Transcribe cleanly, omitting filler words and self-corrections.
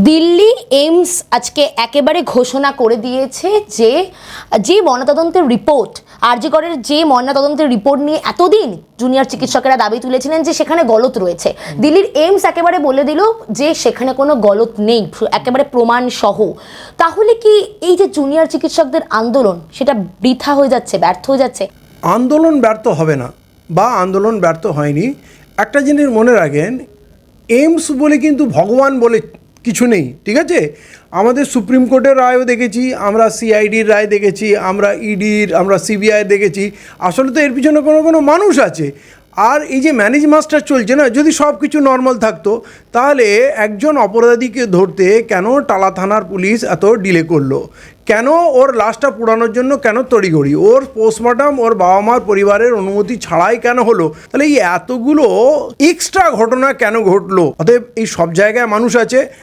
Delhi AIIMS আজকে একেবারে ঘোষণা করে দিয়েছে যে যে ময়নাতদন্তের রিপোর্ট আরজি করের যে ময়নাতদন্তের রিপোর্ট নিয়ে এতদিন জুনিয়র চিকিৎসকেরা দাবি তুলেছিলেন যে সেখানে গলত রয়েছে, দিল্লির এইমস একেবারে বলে দিল যে সেখানে কোনো গলত নেই, একেবারে প্রমাণ সহ। তাহলে কি এই যে জুনিয়র চিকিৎসকদের আন্দোলন সেটা বৃথা হয়ে যাচ্ছে, ব্যর্থ হয়ে যাচ্ছে? আন্দোলন ব্যর্থ হবে না বা আন্দোলন ব্যর্থ হয়নি। একটা জিনিস মনে রাখেন, এইমস বলে কিন্তু ভগবান বলে কিছু নেই, ঠিক আছে? আমাদের সুপ্রিম কোর্টের রায়ও দেখেছি, আমরা সিআইডির রায় দেখেছি, আমরা ইডির, আমরা সিবিআই দেখেছি। আসলে তো এর পিছনে কোনো মানুষ আছে। আর এই যে ম্যানেজ মাস্টার চলছে না, যদি সব কিছু নর্মাল থাকতো তাহলে একজন অপরাধীকে ধরতে কেন টালা থানার পুলিশ এত ডিলে করলো? কেন ওর লাশটা পোড়ানোর জন্য কেন তড়িঘড়ি? ওর পোস্টমর্টম ওর বাবা মার পরিবারের অনুমতি ছাড়াই কেন হলো? তাহলে এই এতগুলো এক্সট্রা ঘটনা কেন ঘটলো? অতএব এই সব জায়গায় মানুষ আছে।